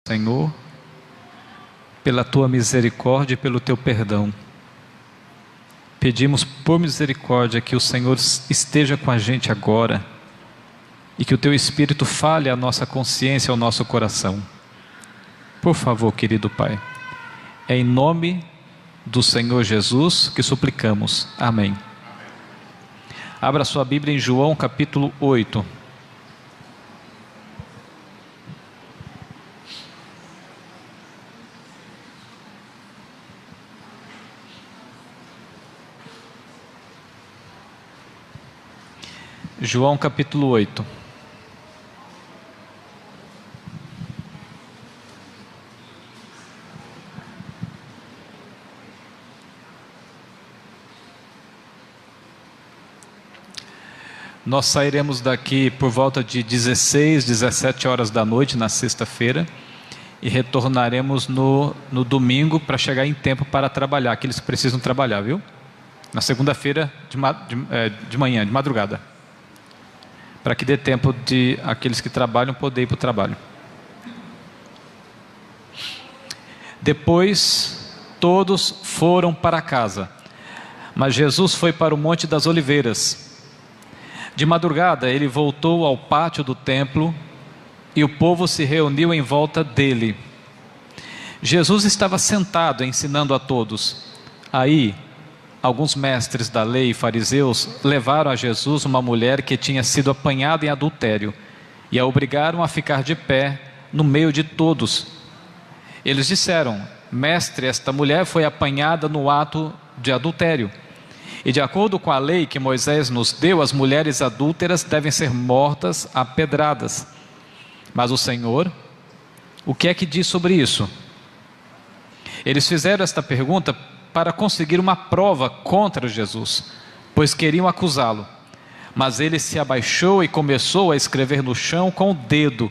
Senhor, pela tua misericórdia e pelo teu perdão. Pedimos por misericórdia que o Senhor esteja com a gente agora e que o teu Espírito fale à nossa consciência, ao nosso coração. Por favor, querido Pai, é em nome do Senhor Jesus que suplicamos. Amém. Abra sua Bíblia em João capítulo 8. João capítulo 8. Nós sairemos daqui por volta de 16, 17 horas da noite na sexta-feira e retornaremos no domingo para chegar em tempo para trabalhar, aqueles que precisam trabalhar, viu? Na segunda-feira de manhã, de madrugada, para que dê tempo de aqueles que trabalham poder ir para o trabalho. Depois todos foram para casa, mas Jesus foi para o Monte das Oliveiras. De madrugada ele voltou ao pátio do templo e o povo se reuniu em volta dele. Jesus estava sentado ensinando a todos. Aí alguns mestres da lei e fariseus levaram a Jesus uma mulher que tinha sido apanhada em adultério e a obrigaram a ficar de pé no meio de todos. Eles disseram: Mestre, esta mulher foi apanhada no ato de adultério. E de acordo com a lei que Moisés nos deu, as mulheres adúlteras devem ser mortas a pedradas. Mas o Senhor, o que é que diz sobre isso? Eles fizeram esta pergunta para conseguir uma prova contra Jesus, pois queriam acusá-lo. Mas ele se abaixou e começou a escrever no chão com o dedo.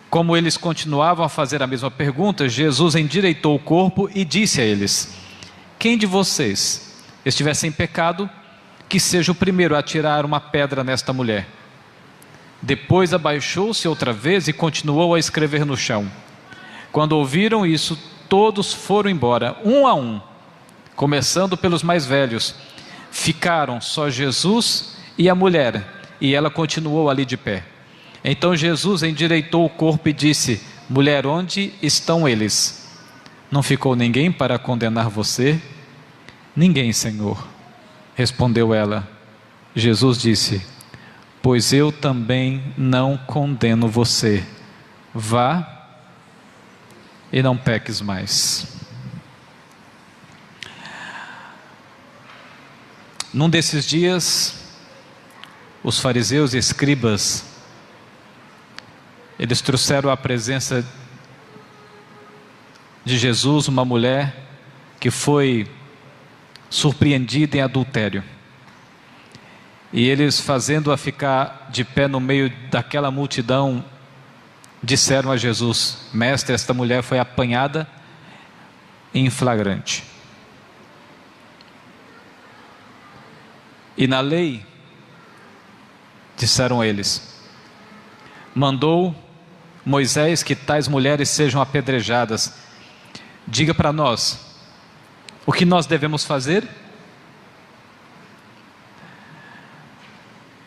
Como eles continuavam a fazer a mesma pergunta, Jesus endireitou o corpo e disse a eles: Quem de vocês estiver sem pecado, que seja o primeiro a atirar uma pedra nesta mulher. Depois abaixou-se outra vez e continuou a escrever no chão. Quando ouviram isso, todos foram embora, um a um, começando pelos mais velhos. Ficaram só Jesus e a mulher, e ela continuou ali de pé. Então Jesus endireitou o corpo e disse: Mulher, onde estão eles? Não ficou ninguém para condenar você? Ninguém, Senhor, respondeu ela. Jesus disse: Pois eu também não condeno você. Vá e não peques mais. Num desses dias, os fariseus e escribas, eles trouxeram à presença de Jesus uma mulher que foi surpreendida em adultério. E eles, fazendo-a ficar de pé no meio daquela multidão, disseram a Jesus: Mestre, esta mulher foi apanhada em flagrante. E na lei, disseram eles, mandou Moisés que tais mulheres sejam apedrejadas. Diga para nós, o que nós devemos fazer?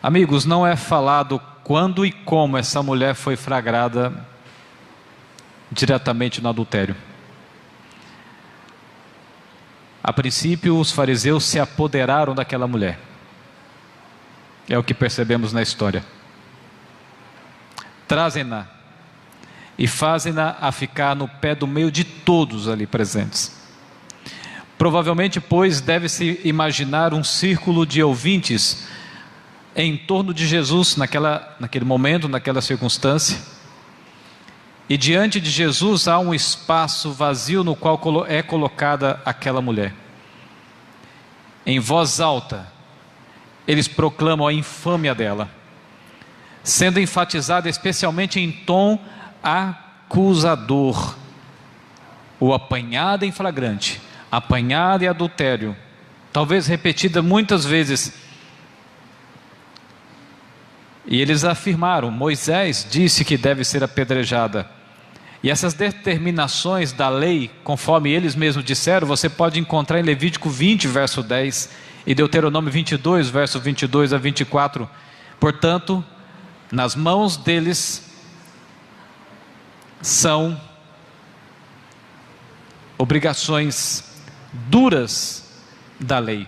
Amigos, não é falado quando e como essa mulher foi flagrada diretamente no adultério. A princípio, os fariseus se apoderaram daquela mulher. É o que percebemos na história. Trazem-na e fazem-na a ficar no pé do meio de todos ali presentes. Provavelmente, pois, deve-se imaginar um círculo de ouvintes em torno de Jesus naquele momento, naquela circunstância. E diante de Jesus há um espaço vazio no qual é colocada aquela mulher. Em voz alta, eles proclamam a infâmia dela, sendo enfatizada especialmente em tom acusador. O apanhado em flagrante, apanhada em adultério, talvez repetida muitas vezes. E eles afirmaram: Moisés disse que deve ser apedrejada. E essas determinações da lei, conforme eles mesmos disseram, você pode encontrar em Levítico 20, verso 10, e Deuteronômio 22, verso 22 a 24. Portanto, nas mãos deles são obrigações duras da lei.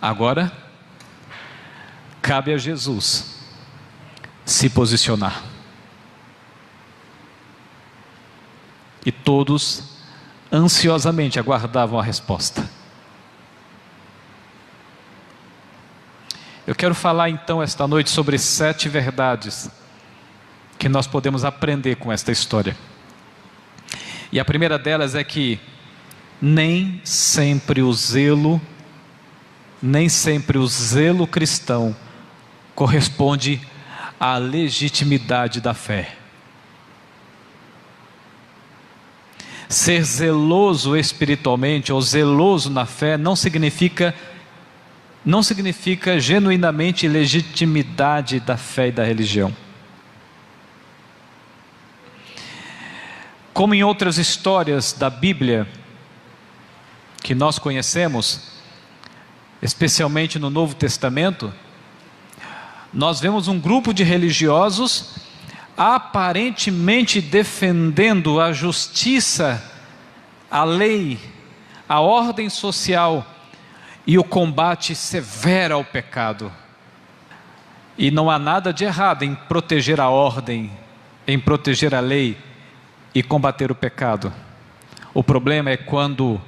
Agora, cabe a Jesus se posicionar. E todos ansiosamente aguardavam a resposta. Eu quero falar então esta noite sobre 7 verdades que nós podemos aprender com esta história. E a primeira delas é que nem sempre o zelo cristão corresponde à legitimidade da fé. Ser zeloso espiritualmente ou zeloso na fé não significa genuinamente legitimidade da fé e da religião. Como em outras histórias da Bíblia que nós conhecemos, especialmente no Novo Testamento, nós vemos um grupo de religiosos aparentemente defendendo a justiça, a lei, a ordem social e o combate severo ao pecado. E não há nada de errado em proteger a ordem, em proteger a lei e combater o pecado. O problema é quando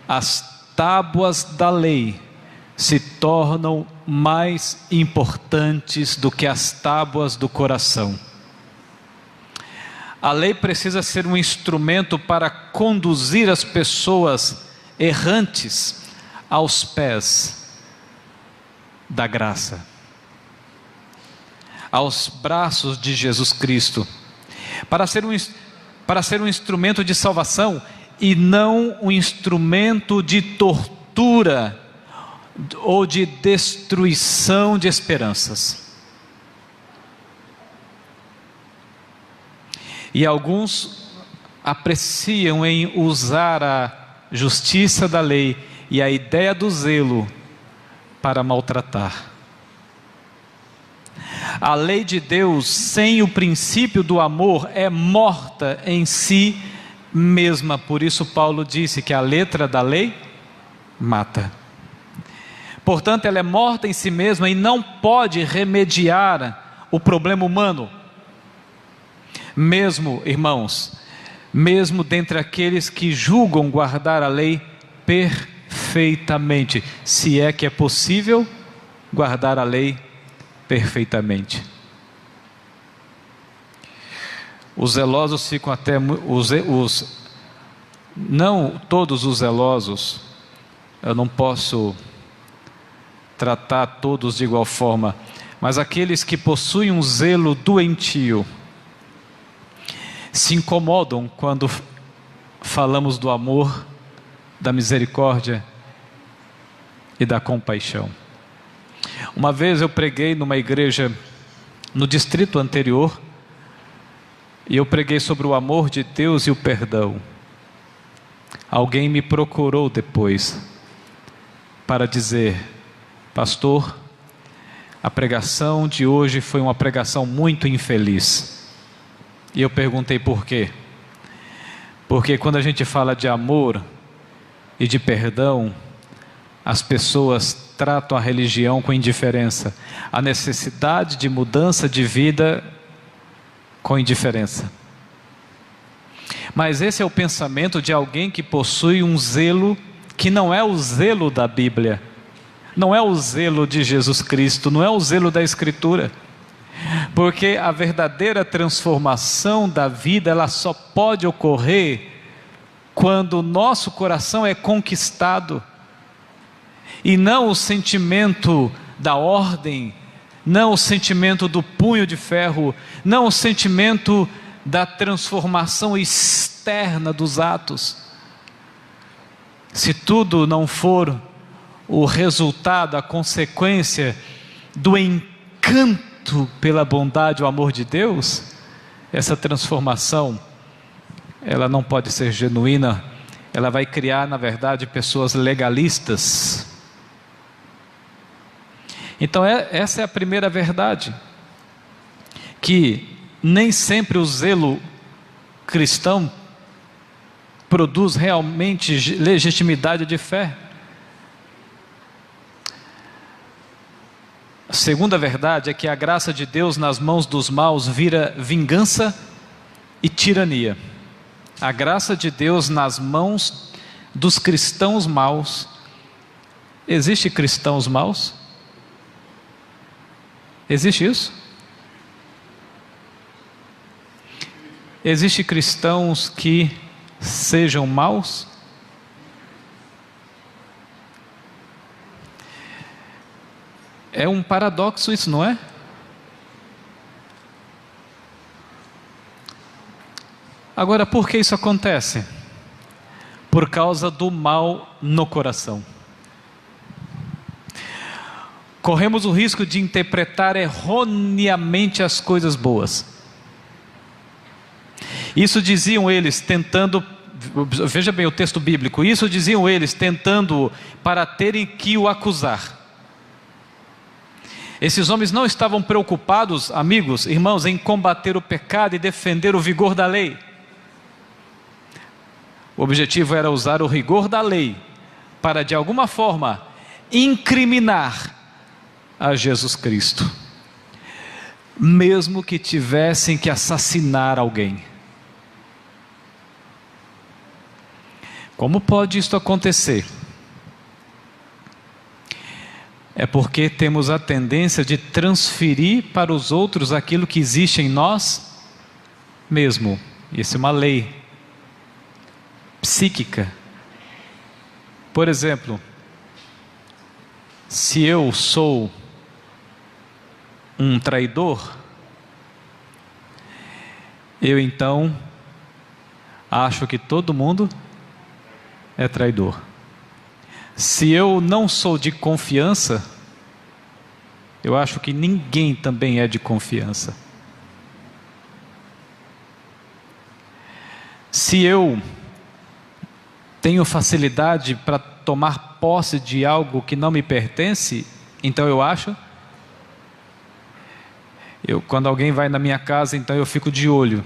as tábuas da lei se tornam mais importantes do que as tábuas do coração. A lei precisa ser um instrumento para conduzir as pessoas errantes aos pés da graça, aos braços de Jesus Cristo, para ser um instrumento de salvação e não um instrumento de tortura ou de destruição de esperanças. E alguns apreciam em usar a justiça da lei e a ideia do zelo para maltratar. A lei de Deus sem o princípio do amor é morta em si mesma. Por isso Paulo disse que a letra da lei mata. Portanto, ela é morta em si mesma e não pode remediar o problema humano. Mesmo, irmãos, mesmo dentre aqueles que julgam guardar a lei perfeitamente, se é que é possível guardar a lei perfeitamente. Os zelosos ficam até, não todos os zelosos, eu não posso tratar todos de igual forma, mas aqueles que possuem um zelo doentio, se incomodam quando falamos do amor, da misericórdia e da compaixão. Uma vez eu preguei numa igreja no distrito anterior, e eu preguei sobre o amor de Deus e o perdão. Alguém me procurou depois para dizer: pastor, a pregação de hoje foi uma pregação muito infeliz. E eu perguntei por quê? Porque quando a gente fala de amor e de perdão, as pessoas tratam a religião com indiferença, a necessidade de mudança de vida com indiferença. Mas esse é o pensamento de alguém que possui um zelo que não é o zelo da Bíblia, não é o zelo de Jesus Cristo, não é o zelo da Escritura. Porque a verdadeira transformação da vida, ela só pode ocorrer quando o nosso coração é conquistado, e não o sentimento da ordem, não o sentimento do punho de ferro, não o sentimento da transformação externa dos atos. Se tudo não for o resultado, a consequência do encanto pela bondade e o amor de Deus, essa transformação, ela não pode ser genuína, ela vai criar, na verdade, pessoas legalistas. Então essa é a primeira verdade, que nem sempre o zelo cristão produz realmente legitimidade de fé. A segunda verdade é que a graça de Deus nas mãos dos maus vira vingança e tirania. A graça de Deus nas mãos dos cristãos maus. Existe cristãos maus? Existe isso? Existe cristãos que sejam maus? É um paradoxo isso, não é? Agora, por que isso acontece? Por causa do mal no coração. Corremos o risco de interpretar erroneamente as coisas boas. Isso diziam eles tentando, veja bem o texto bíblico, isso diziam eles tentando para terem que o acusar. Esses homens não estavam preocupados, amigos, irmãos, em combater o pecado e defender o vigor da lei. O objetivo era usar o rigor da lei para, de alguma forma, incriminar a Jesus Cristo, mesmo que tivessem que assassinar alguém. Como pode isto acontecer? É porque temos a tendência de transferir para os outros aquilo que existe em nós mesmo. Isso é uma lei psíquica. Por exemplo, se eu sou um traidor, eu então acho que todo mundo é traidor. Se eu não sou de confiança, eu acho que ninguém também é de confiança. Se eu tenho facilidade para tomar posse de algo que não me pertence, então eu acho, quando alguém vai na minha casa, então eu fico de olho,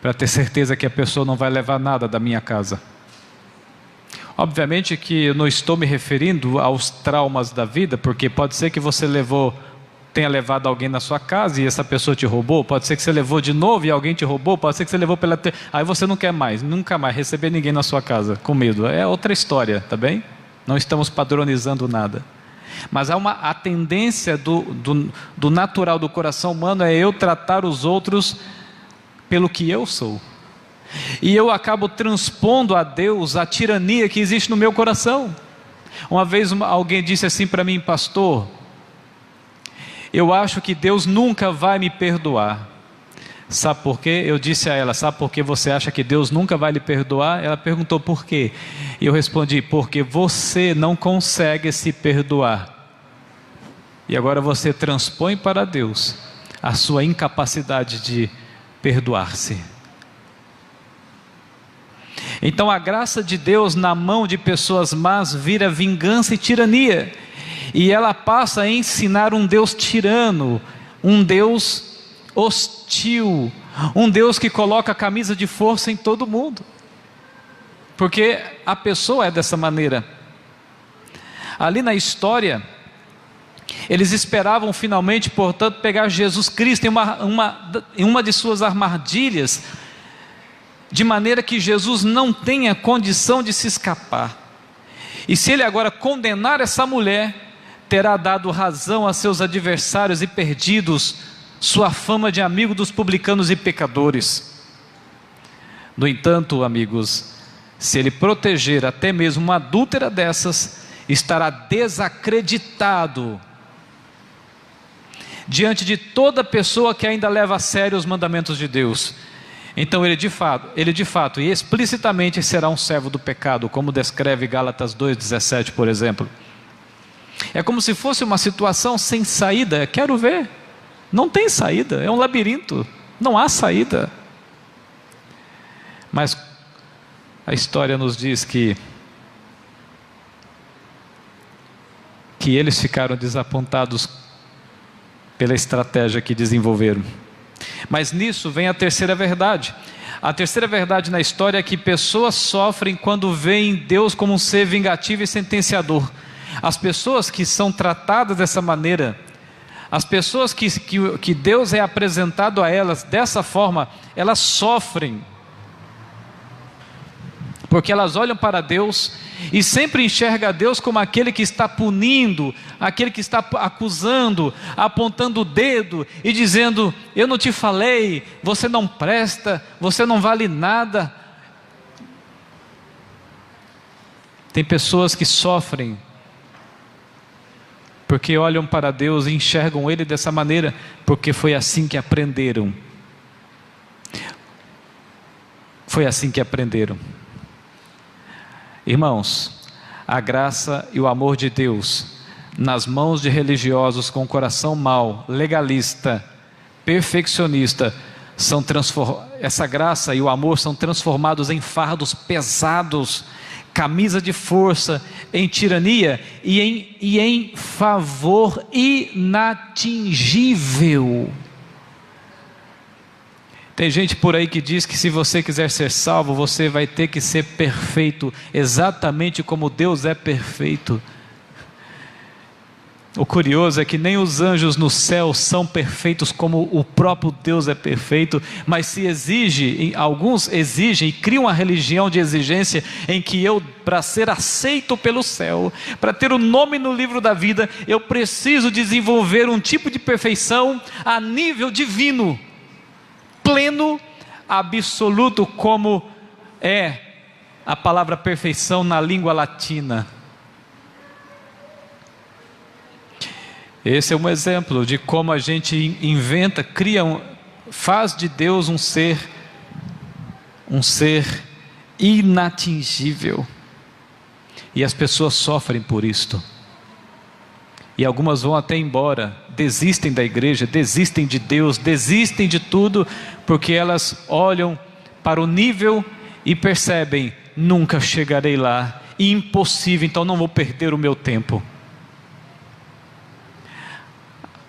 para ter certeza que a pessoa não vai levar nada da minha casa. Obviamente que eu não estou me referindo aos traumas da vida, porque pode ser que você tenha levado alguém na sua casa e essa pessoa te roubou, pode ser que você levou de novo e alguém te roubou, pode ser que você levou aí você não quer mais, nunca mais receber ninguém na sua casa, com medo. É outra história, tá bem? Não estamos padronizando nada. Mas a tendência do natural do coração humano é eu tratar os outros pelo que eu sou. E eu acabo transpondo a Deus a tirania que existe no meu coração. Uma vez alguém disse assim para mim: pastor, eu acho que Deus nunca vai me perdoar. Sabe por quê? Eu disse a ela: sabe por que você acha que Deus nunca vai lhe perdoar? Ela perguntou por quê? E eu respondi: porque você não consegue se perdoar. E agora você transpõe para Deus a sua incapacidade de perdoar-se. Então a graça de Deus na mão de pessoas más vira vingança e tirania, e ela passa a ensinar um Deus tirano, um Deus hostil, um Deus que coloca a camisa de força em todo mundo, porque a pessoa é dessa maneira. Ali na história, eles esperavam finalmente, portanto, pegar Jesus Cristo em uma de suas armadilhas, de maneira que Jesus não tenha condição de se escapar. E se ele agora condenar essa mulher, terá dado razão a seus adversários e perdidos sua fama de amigo dos publicanos e pecadores. No entanto, amigos, se ele proteger até mesmo uma adúltera dessas, estará desacreditado diante de toda pessoa que ainda leva a sério os mandamentos de Deus. Então ele de fato e explicitamente será um servo do pecado, como descreve Gálatas 2,17, por exemplo. É como se fosse uma situação sem saída. Quero ver, não tem saída, é um labirinto, Não há saída. Mas a história nos diz que eles ficaram desapontados pela estratégia que desenvolveram. Mas nisso vem a terceira verdade. A terceira verdade na história é que pessoas sofrem quando veem Deus como um ser vingativo e sentenciador. As pessoas que são tratadas dessa maneira, as pessoas que Deus é apresentado a elas dessa forma, elas sofrem. Porque elas olham para Deus e sempre enxergam a Deus como aquele que está punindo, aquele que está acusando, apontando o dedo e dizendo: eu não te falei, você não presta, você não vale nada. Tem pessoas que sofrem porque olham para Deus e enxergam Ele dessa maneira, porque foi assim que aprenderam. Foi assim que aprenderam. Irmãos, a graça e o amor de Deus nas mãos de religiosos com coração mau, legalista, perfeccionista, essa graça e o amor são transformados em fardos pesados, camisa de força, em tirania e em favor inatingível. Tem gente por aí que diz que se você quiser ser salvo, você vai ter que ser perfeito, exatamente como Deus é perfeito. O curioso é que nem os anjos no céu são perfeitos como o próprio Deus é perfeito, mas se exige, alguns exigem e criam uma religião de exigência em que eu, para ser aceito pelo céu, para ter o nome no livro da vida, eu preciso desenvolver um tipo de perfeição a nível divino, pleno, absoluto, como é a palavra perfeição na língua latina. Esse é um exemplo de como a gente inventa, faz de Deus um ser inatingível. E as pessoas sofrem por isto. E algumas vão até embora, desistem da igreja, desistem de Deus, desistem de tudo, porque elas olham para o nível e percebem: nunca chegarei lá, impossível, então não vou perder o meu tempo.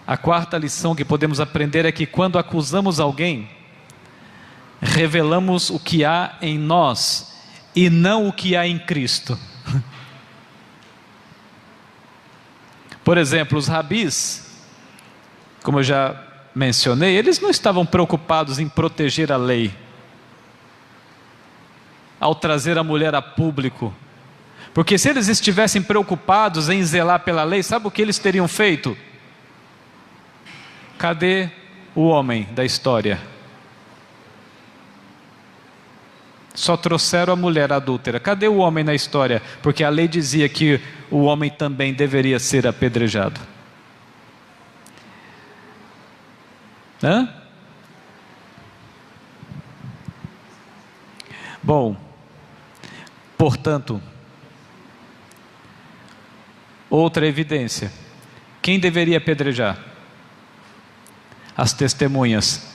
A quarta lição que podemos aprender é que quando acusamos alguém, revelamos o que há em nós e não o que há em Cristo. Por exemplo, os rabis, como eu já mencionei, eles não estavam preocupados em proteger a lei, ao trazer a mulher a público, porque se eles estivessem preocupados em zelar pela lei, sabe o que eles teriam feito? Cadê o homem da história? Só trouxeram a mulher adúltera. Cadê o homem na história? Porque a lei dizia que o homem também deveria ser apedrejado. Bom, portanto, outra evidência. Quem deveria apedrejar? As testemunhas.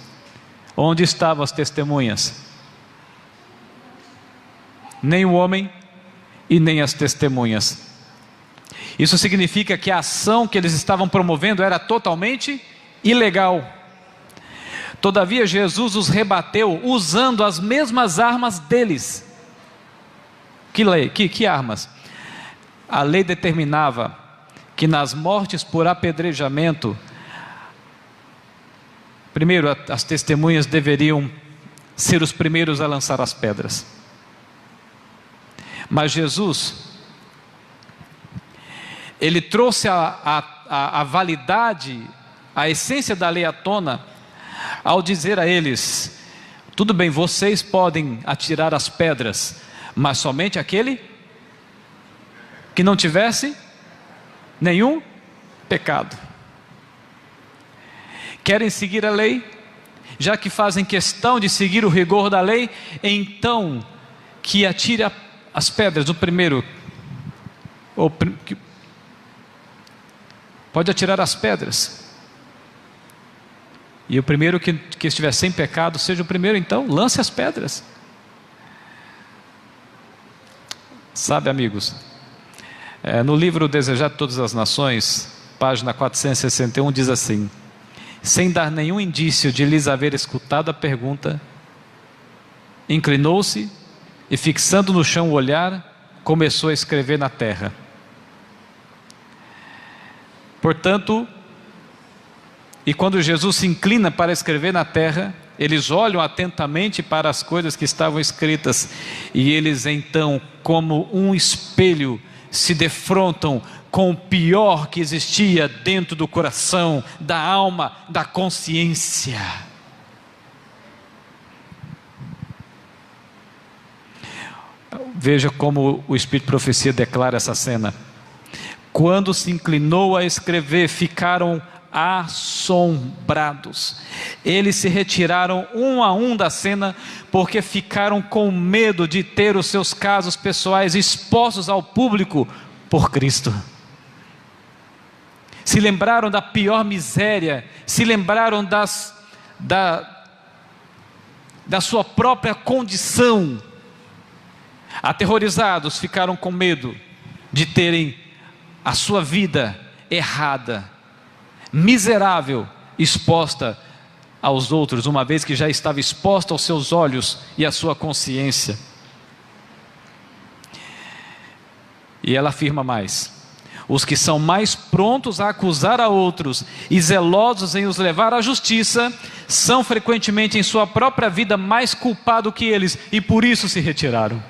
Onde estavam as testemunhas? Nem o homem e nem as testemunhas. Isso significa que a ação que eles estavam promovendo era totalmente ilegal. Todavia Jesus os rebateu usando as mesmas armas deles. Que lei? Que armas? A lei determinava que nas mortes por apedrejamento, primeiro as testemunhas deveriam ser os primeiros a lançar as pedras. Mas Jesus, Ele trouxe a validade, a essência da lei à tona, ao dizer a eles: tudo bem, vocês podem atirar as pedras, mas somente aquele que não tivesse nenhum pecado. Querem seguir a lei? Já que fazem questão de seguir o rigor da lei, então que atire as pedras. O primeiro, pode atirar as pedras. E o primeiro que estiver sem pecado, seja o primeiro, então, lance as pedras. Sabe, amigos, no livro Desejado de Todas as Nações, página 461, diz assim: sem dar nenhum indício de lhes haver escutado a pergunta, inclinou-se e, fixando no chão o olhar, começou a escrever na terra. Portanto, e quando Jesus se inclina para escrever na terra, eles olham atentamente para as coisas que estavam escritas, e eles então, como um espelho, se defrontam com o pior que existia dentro do coração, da alma, da consciência. Veja como o Espírito de Profecia declara essa cena. Quando se inclinou a escrever, ficaram assombrados. Eles se retiraram um a um da cena, porque ficaram com medo de ter os seus casos pessoais expostos ao público por Cristo. Se lembraram da pior miséria, se lembraram da sua própria condição. Aterrorizados, ficaram com medo de terem a sua vida errada, miserável, exposta aos outros, uma vez que já estava exposta aos seus olhos e à sua consciência. E ela afirma mais: os que são mais prontos a acusar a outros e zelosos em os levar à justiça, são frequentemente em sua própria vida mais culpados que eles, e por isso se retiraram.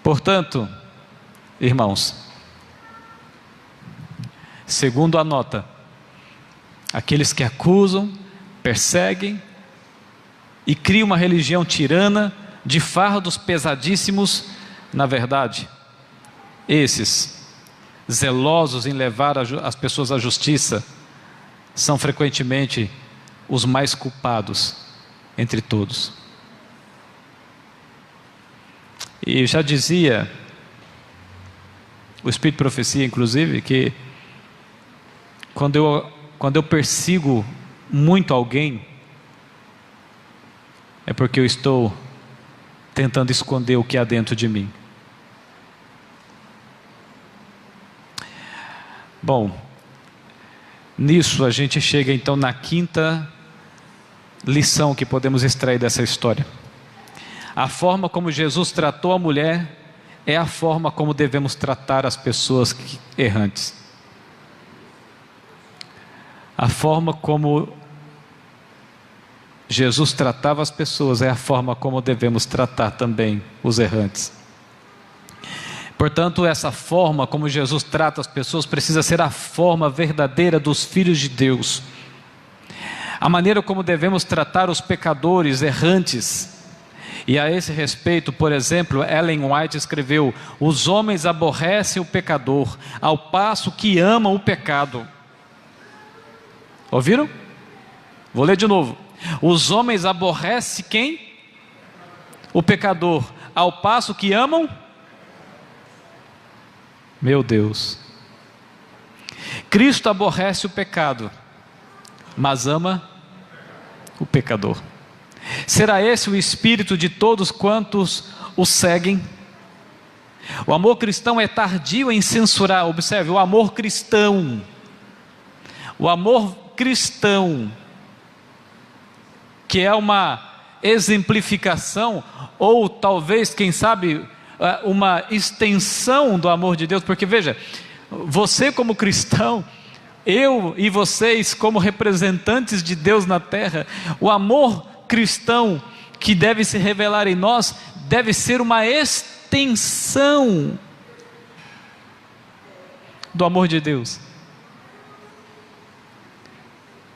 Portanto, irmãos, segundo a nota, aqueles que acusam, perseguem e criam uma religião tirana de fardos pesadíssimos, na verdade, esses, zelosos em levar as pessoas à justiça, são frequentemente os mais culpados entre todos. E já dizia o Espírito de Profecia, inclusive, que quando eu persigo muito alguém, é porque eu estou tentando esconder o que há dentro de mim. Bom, nisso a gente chega então na quinta lição que podemos extrair dessa história. A forma como Jesus tratou a mulher é a forma como devemos tratar as pessoas errantes. A forma como Jesus tratava as pessoas é a forma como devemos tratar também os errantes. Portanto, essa forma como Jesus trata as pessoas precisa ser a forma verdadeira dos filhos de Deus. A maneira como devemos tratar os pecadores errantes. E a esse respeito, por exemplo, Ellen White escreveu: os homens aborrecem o pecador, ao passo que amam o pecado. Ouviram? Vou ler de novo. Os homens aborrecem quem? O pecador, ao passo que amam? Meu Deus. Cristo aborrece o pecado, mas ama o pecador. Será esse o espírito de todos quantos o seguem? O amor cristão é tardio em censurar. Observe, o amor cristão. O amor cristão, que é uma exemplificação, ou talvez, quem sabe, uma extensão do amor de Deus. Porque veja, você como cristão, eu e vocês como representantes de Deus na terra, o amor cristão que deve se revelar em nós, deve ser uma extensão do amor de Deus.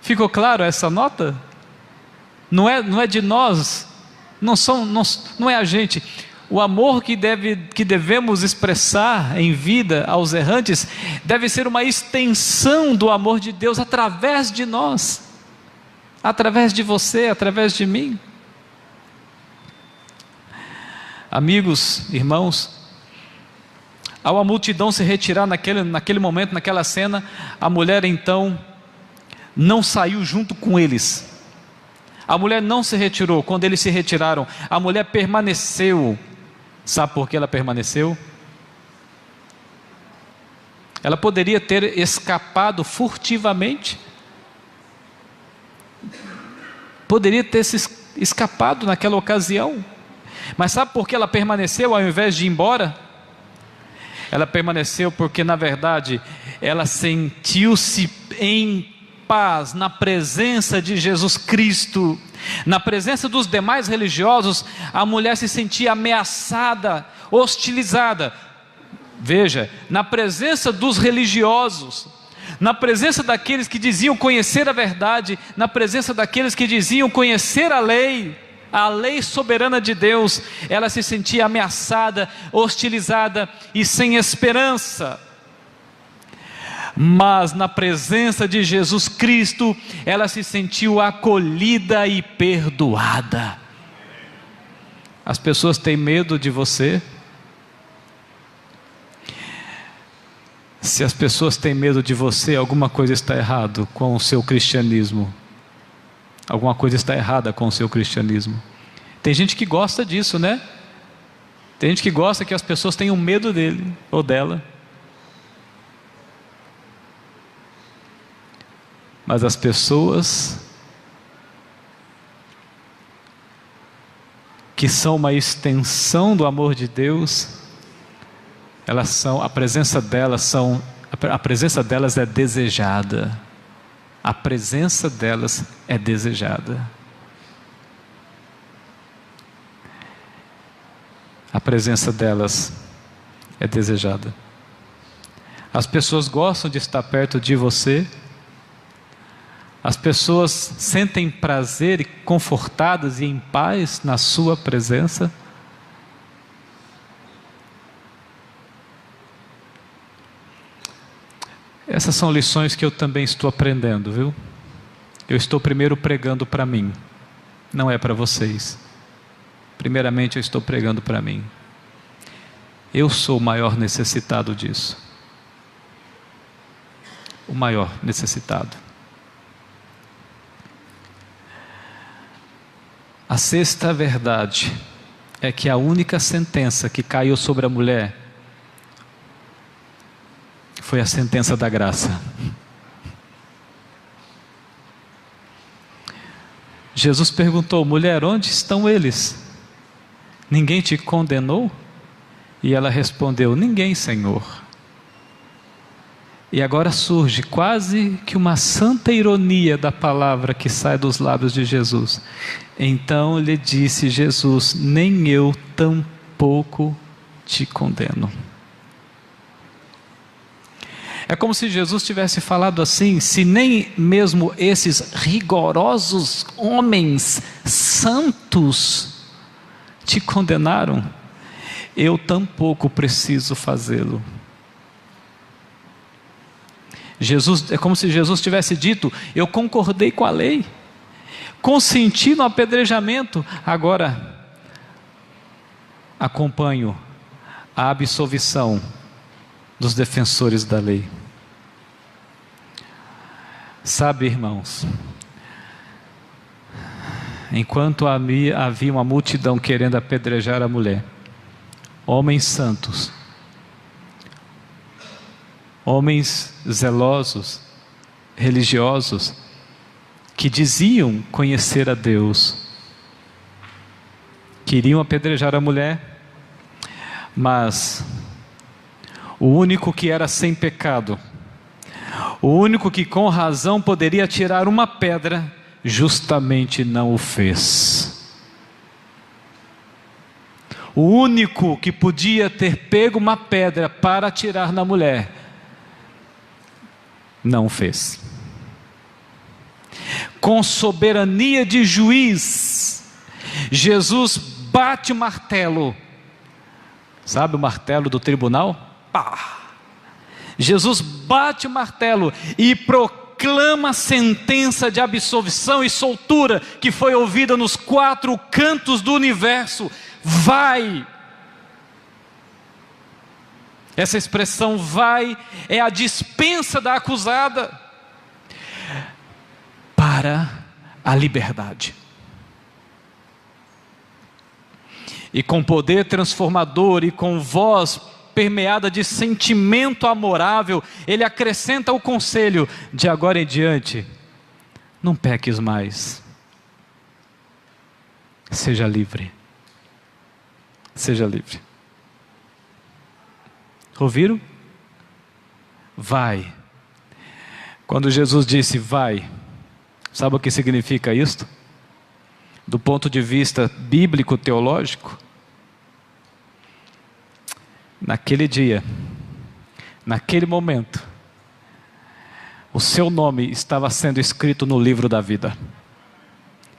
Ficou claro essa nota? Não é de nós, não é a gente. O amor que devemos expressar em vida aos errantes deve ser uma extensão do amor de Deus através de nós, através de você, através de mim. Amigos, irmãos, Ao a multidão se retirar naquele momento, naquela cena, a mulher então não saiu junto com eles. A mulher não se retirou quando eles se retiraram. A mulher permaneceu. Sabe por que ela permaneceu? Ela poderia ter escapado furtivamente. Poderia ter se escapado naquela ocasião. Mas sabe por que ela permaneceu ao invés de ir embora? Ela permaneceu porque, na verdade, ela sentiu-se em paz na presença de Jesus Cristo. Na presença dos demais religiosos, a mulher se sentia ameaçada, hostilizada. Veja, na presença dos religiosos, na presença daqueles que diziam conhecer a verdade, na presença daqueles que diziam conhecer a lei soberana de Deus, ela se sentia ameaçada, hostilizada e sem esperança. Mas na presença de Jesus Cristo, ela se sentiu acolhida e perdoada. As pessoas têm medo de você. Se as pessoas têm medo de você, alguma coisa está errado com o seu cristianismo. Alguma coisa está errada com o seu cristianismo. Tem gente que gosta disso, né? Tem gente que gosta que as pessoas tenham medo dele ou dela. Mas as pessoas que são uma extensão do amor de Deus, a presença delas é desejada. A presença delas é desejada. A presença delas é desejada. As pessoas gostam de estar perto de você. As pessoas sentem prazer e confortadas e em paz na sua presença. Essas são lições que eu também estou aprendendo, viu? Eu estou primeiro pregando para mim, não é para vocês. Primeiramente eu estou pregando para mim. Eu sou o maior necessitado disso. O maior necessitado. A sexta verdade é que a única sentença que caiu sobre a mulher foi a sentença da graça. Jesus perguntou: mulher, onde estão eles? Ninguém te condenou? E ela respondeu: ninguém, Senhor. E agora surge quase que uma santa ironia da palavra que sai dos lábios de Jesus. Então lhe disse Jesus: nem eu tampouco te condeno. É como se Jesus tivesse falado assim: se nem mesmo esses rigorosos homens santos te condenaram, eu tampouco preciso fazê-lo. É como se Jesus tivesse dito: eu concordei com a lei, consenti no apedrejamento, agora acompanho a absolvição dos defensores da lei. Sabe, irmãos, enquanto havia uma multidão querendo apedrejar a mulher, homens santos, homens zelosos, religiosos, que diziam conhecer a Deus, queriam apedrejar a mulher, mas o único que era sem pecado, o único que com razão poderia tirar uma pedra, justamente não o fez. O único que podia ter pego uma pedra para atirar na mulher, não o fez. Com soberania de juiz, Jesus bate o martelo. Sabe o martelo do tribunal? Pá! Jesus bate o martelo e proclama a sentença de absolvição e soltura que foi ouvida nos 4 cantos do universo. Vai! Essa expressão vai é a dispensa da acusada para a liberdade. E com poder transformador e com voz permeada de sentimento amorável, ele acrescenta o conselho: de agora em diante, não peques mais. Seja livre. Seja livre. Ouviram? Vai. Quando Jesus disse vai, sabe o que significa isto? Do ponto de vista bíblico, teológico? Naquele dia, naquele momento, o seu nome estava sendo escrito no livro da vida.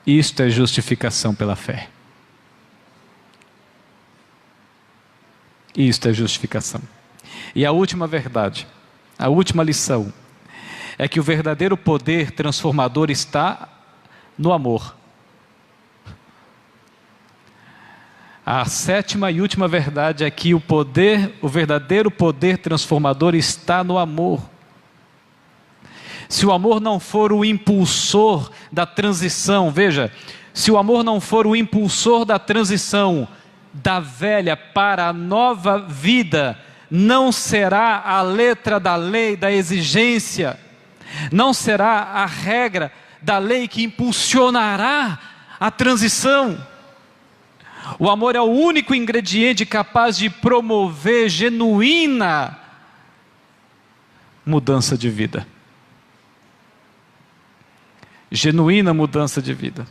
Isto é justificação pela fé. Isto é justificação. E a última verdade, a última lição, é que o verdadeiro poder transformador está no amor. A sétima e última verdade é que o verdadeiro poder transformador está no amor. Se o amor não for o impulsor da transição, veja, se o amor não for o impulsor da transição da velha para a nova vida, não será a letra da lei, da exigência, não será a regra da lei que impulsionará a transição. O amor é o único ingrediente capaz de promover genuína mudança de vida. Genuína mudança de vida.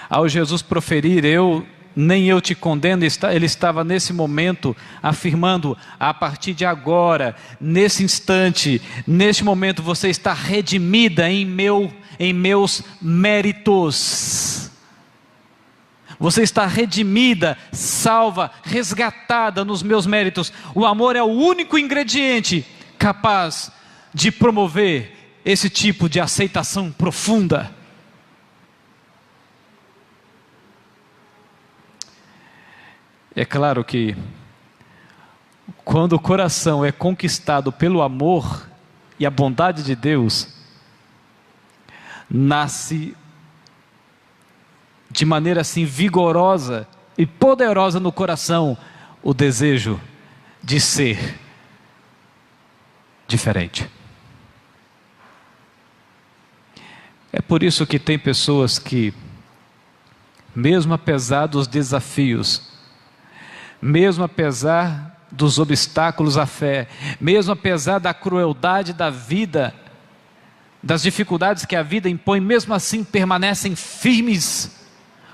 Ao Jesus proferir, nem eu te condeno, ele estava nesse momento afirmando: a partir de agora, nesse instante, neste momento, você está redimida em meus méritos. Você está redimida, salva, resgatada nos meus méritos. O amor é o único ingrediente capaz de promover esse tipo de aceitação profunda. É claro que quando o coração é conquistado pelo amor e a bondade de Deus, nasce de maneira assim vigorosa e poderosa no coração o desejo de ser diferente. É por isso que tem pessoas que, mesmo apesar dos desafios, mesmo apesar dos obstáculos à fé, mesmo apesar da crueldade da vida, das dificuldades que a vida impõe, mesmo assim permanecem firmes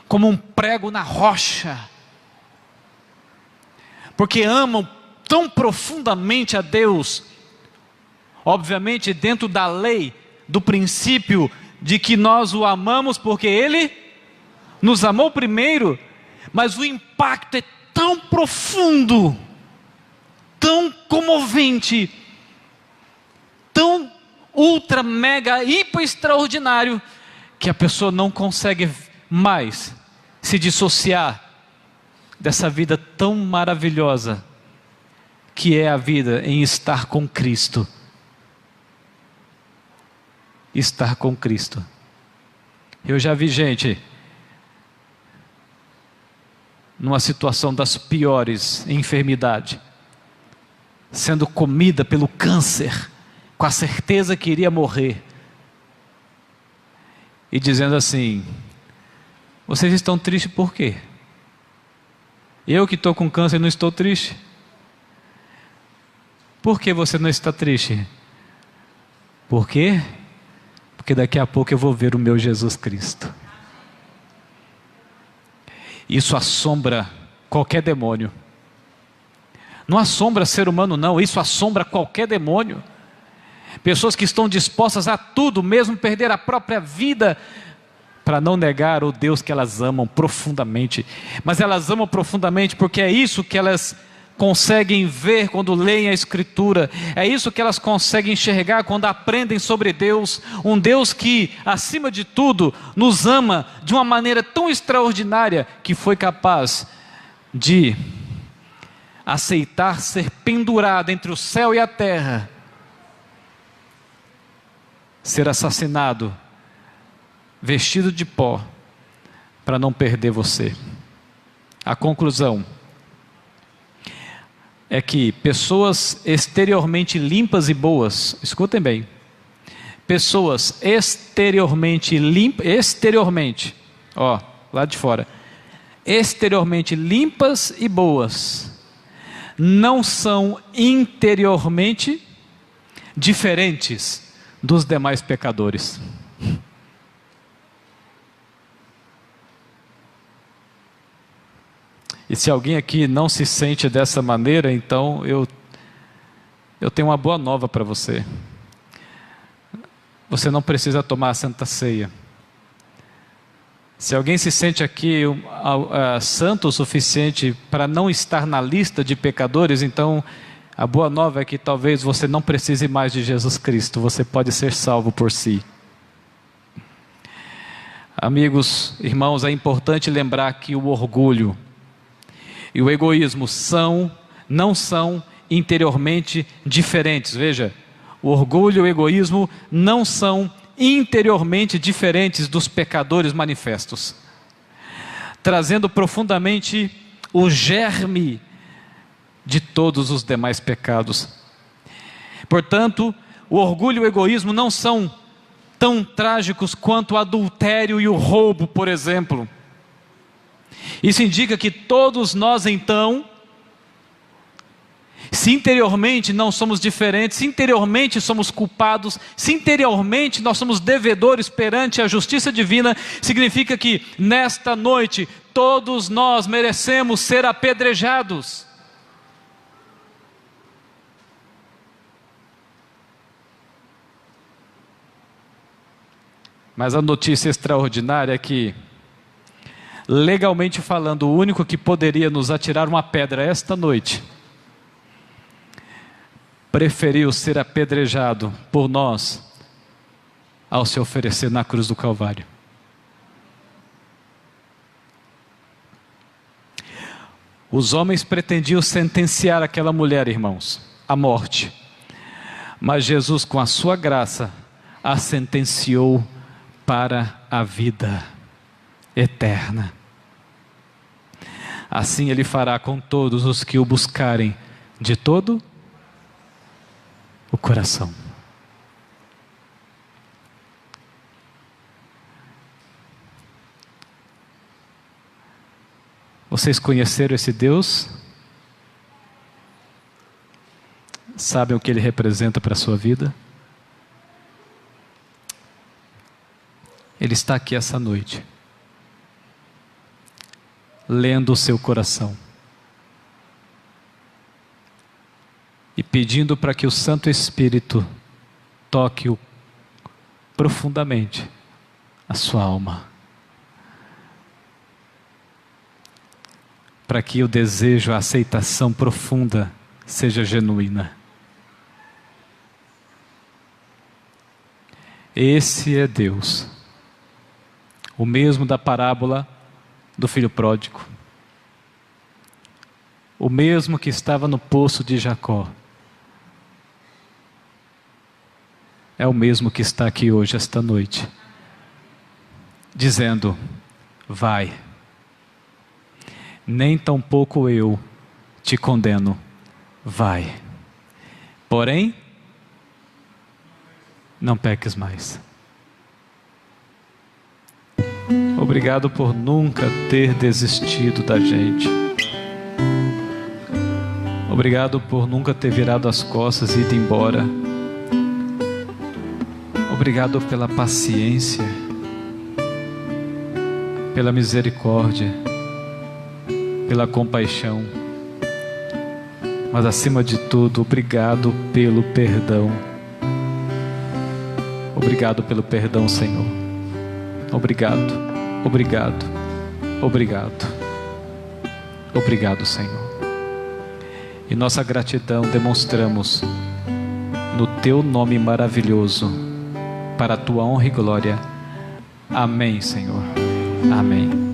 como um prego na rocha, porque amam tão profundamente a Deus, obviamente dentro da lei, do princípio de que nós o amamos porque Ele nos amou primeiro, mas o impacto é tão profundo, tão comovente, tão ultra, mega, hiper extraordinário, que a pessoa não consegue mais se dissociar dessa vida tão maravilhosa que é a vida em estar com Cristo. Estar com Cristo. Eu já vi gente numa situação das piores, enfermidade, sendo comida pelo câncer, com a certeza que iria morrer, e dizendo assim: vocês estão tristes por quê? Eu que estou com câncer não estou triste. Por que você não está triste? Por quê? Porque daqui a pouco eu vou ver o meu Jesus Cristo. Isso assombra qualquer demônio. Não assombra ser humano não, isso assombra qualquer demônio. Pessoas que estão dispostas a tudo, mesmo perder a própria vida, para não negar o Deus que elas amam profundamente. Mas elas amam profundamente porque é isso que elas conseguem ver quando leem a Escritura, é isso que elas conseguem enxergar quando aprendem sobre Deus, um Deus que, acima de tudo, nos ama de uma maneira tão extraordinária, que foi capaz de aceitar ser pendurado entre o céu e a terra, ser assassinado, vestido de pó, para não perder você. A conclusão é que pessoas exteriormente limpas e boas, escutem bem, pessoas exteriormente lá de fora, exteriormente limpas e boas, não são interiormente diferentes dos demais pecadores. E se alguém aqui não se sente dessa maneira, então eu tenho uma boa nova para você. Você não precisa tomar a Santa Ceia. Se alguém se sente aqui santo o suficiente para não estar na lista de pecadores, então a boa nova é que talvez você não precise mais de Jesus Cristo, você pode ser salvo por si. Amigos, irmãos, é importante lembrar que o orgulho e o egoísmo não são interiormente diferentes. Veja, o orgulho e o egoísmo não são interiormente diferentes dos pecadores manifestos, trazendo profundamente o germe de todos os demais pecados. Portanto, o orgulho e o egoísmo não são tão trágicos quanto o adultério e o roubo, por exemplo. Isso indica que todos nós, então, se interiormente não somos diferentes, se interiormente somos culpados, se interiormente nós somos devedores perante a justiça divina, significa que nesta noite todos nós merecemos ser apedrejados. Mas a notícia extraordinária é que, legalmente falando, o único que poderia nos atirar uma pedra esta noite preferiu ser apedrejado por nós ao se oferecer na cruz do Calvário. Os homens pretendiam sentenciar aquela mulher, irmãos, à morte, mas Jesus, com a sua graça, a sentenciou para a vida eterna. Assim Ele fará com todos os que o buscarem de todo o coração. Vocês conheceram esse Deus? Sabem o que Ele representa para a sua vida? Ele está aqui essa noite, lendo o seu coração e pedindo para que o Santo Espírito toque-o profundamente a sua alma, para que o desejo, a aceitação profunda seja genuína. Esse é Deus, o mesmo da parábola do filho pródigo, o mesmo que estava no poço de Jacó, é o mesmo que está aqui hoje, esta noite, dizendo: vai, nem tampouco eu te condeno, vai, porém, não peques mais. Obrigado por nunca ter desistido da gente. Obrigado por nunca ter virado as costas e ido embora. Obrigado pela paciência, pela misericórdia, pela compaixão. Mas acima de tudo, obrigado pelo perdão. Obrigado pelo perdão, Senhor. Obrigado, obrigado, obrigado. Obrigado, Senhor. E nossa gratidão demonstramos no Teu nome maravilhoso, para a Tua honra e glória. Amém, Senhor. Amém.